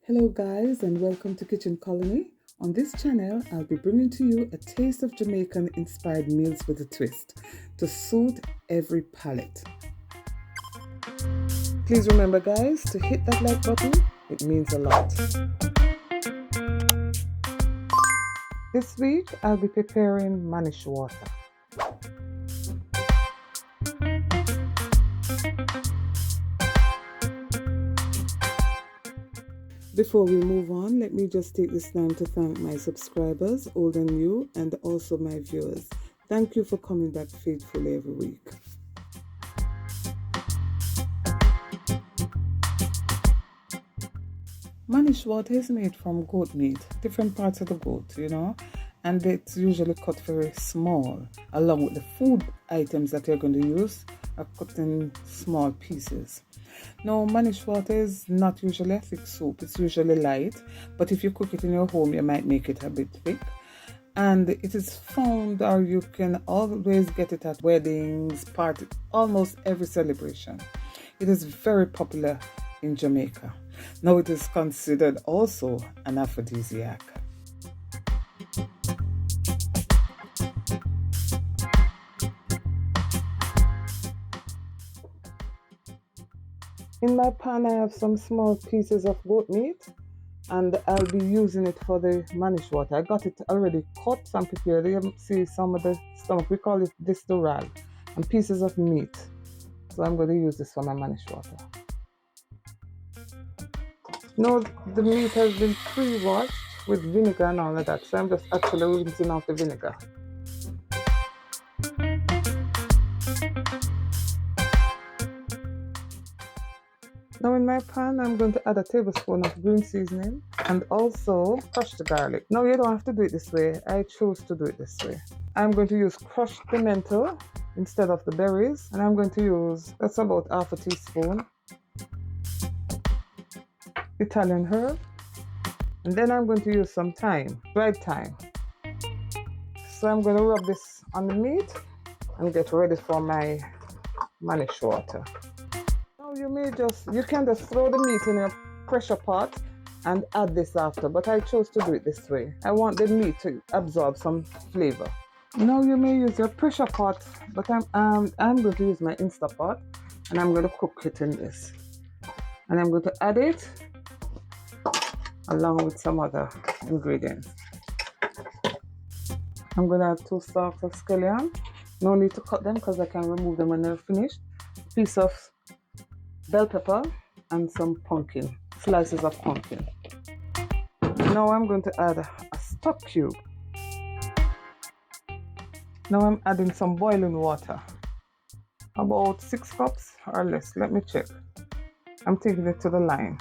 Hello guys and welcome to Kitchen Colony. On this channel, I'll be bringing to you a taste of Jamaican inspired meals with a twist to suit every palate. Please remember guys to hit that like button, it means a lot. This week, I'll be preparing Manish water. Before we move on, let me just take this time to thank my subscribers, old and new, and also my viewers. Thank you for coming back faithfully every week. Manish water is made from goat meat, different parts of the goat, and it's usually cut very small, along with the food items that you're going to use are cut in small pieces. Now, Manish water is not usually a thick soup, it's usually light, but if you cook it in your home, you might make it a bit thick. And it is found, or you can always get it at weddings, parties, almost every celebration. It is very popular in Jamaica. Now, it is considered also an aphrodisiac. In my pan, I have some small pieces of goat meat, and I'll be using it for the Manish water. I got it already cut and prepared. You see some of the stomach, we call it distoral, and pieces of meat. So I'm going to use this for my Manish water. Now the meat has been pre-washed with vinegar and all of that, so I'm just actually rinsing off the vinegar. Now in my pan, I'm going to add a tablespoon of green seasoning and also crush the garlic. Now you don't have to do it this way. I chose to do it this way. I'm going to use crushed pimento instead of the berries, and I'm going to use, that's about half a teaspoon, Italian herb, and then I'm going to use some thyme, dried thyme. So I'm going to rub this on the meat and get ready for my Manish water. You can just throw the meat in a pressure pot and add this after, but I chose to do it this way. I want the meat to absorb some flavor. Now you may use your pressure pot, but I'm going to use my Instapot, and I'm going to cook it in this. And I'm going to add it along with some other ingredients. I'm going to add 2 stalks of scallion. No need to cut them because I can remove them when they're finished. A piece of bell pepper and some pumpkin, slices of pumpkin. Now I'm going to add a stock cube. Now I'm adding some boiling water, about 6 cups or less. Let me check. I'm taking it to the line.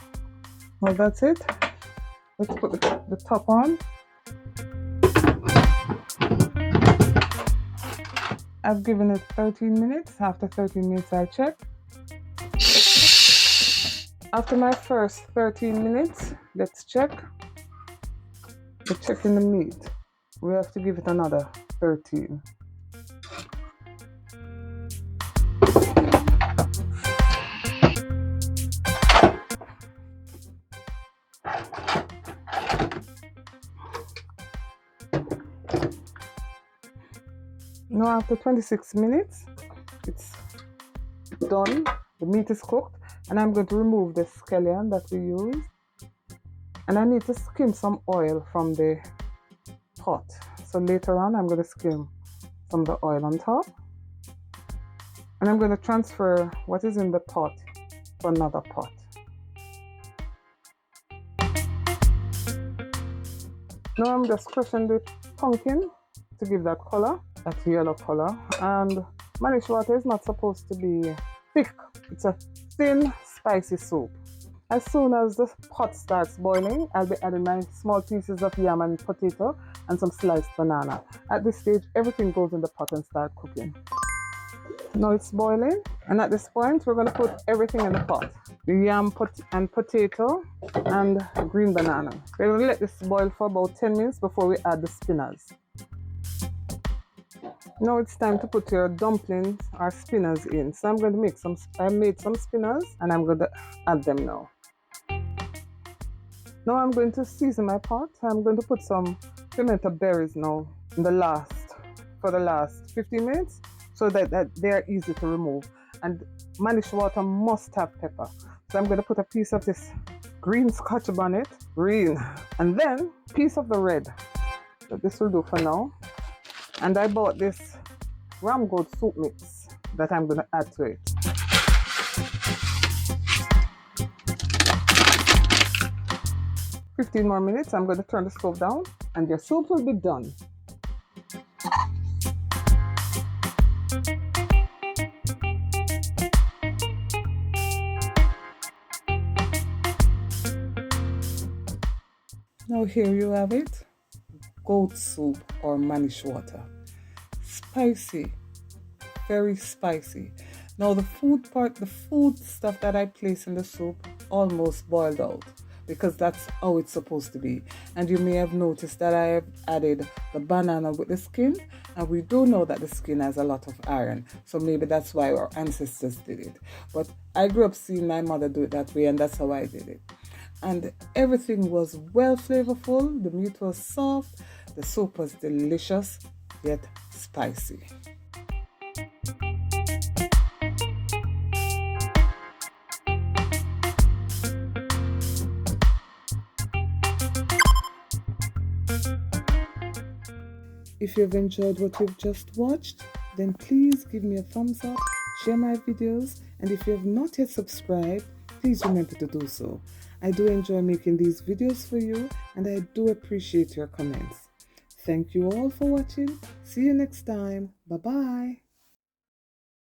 Well, that's it. Let's put the top on. I've given it 13 minutes. After 13 minutes, I check. After my first 13 minutes, let's check. We're checking the meat. We have to give it another 13. Now after 26 minutes, it's done. The meat is cooked, and I'm going to remove the scallion that we used. And I need to skim some oil from the pot. So later on, I'm going to skim some of the oil on top. And I'm going to transfer what is in the pot to another pot. Now I'm just crushing the pumpkin to give that color, that yellow color. And Manish water is not supposed to be thick. It's a thin, spicy soup. As soon as the pot starts boiling, I'll be adding my small pieces of yam and potato and some sliced banana. At this stage, everything goes in the pot and start cooking. Now it's boiling, and at this point, we're going to put everything in the pot. The yam and potato and green banana. We're going to let this boil for about 10 minutes before we add the spinners. Now it's time to put your dumplings or spinners in. So I'm going to I made some spinners, and I'm going to add them now. Now I'm going to season my pot. I'm going to put some pimento berries now in for the last 15 minutes so that they are easy to remove. And Manish water must have pepper. So I'm going to put a piece of this green Scotch bonnet, green, and then a piece of the red. So this will do for now. And I bought this ram goat soup mix that I'm going to add to it. "15 more minutes, I'm going to turn the stove down and your soup will be done." Now here you have it, goat soup or Manish water. Spicy, very spicy. Now the food stuff that I place in the soup almost boiled out because that's how it's supposed to be. And you may have noticed that I have added the banana with the skin, and we do know that the skin has a lot of iron, so maybe that's why our ancestors did it. But I grew up seeing my mother do it that way, and that's how I did it. And everything was well flavorful, the meat was soft, the soup was delicious yet spicy. If you've enjoyed what you've just watched, then please give me a thumbs up, share my videos, and if you have not yet subscribed, please remember to do so. I do enjoy making these videos for you, and I do appreciate your comments. Thank you all for watching. See you next time. Bye-bye.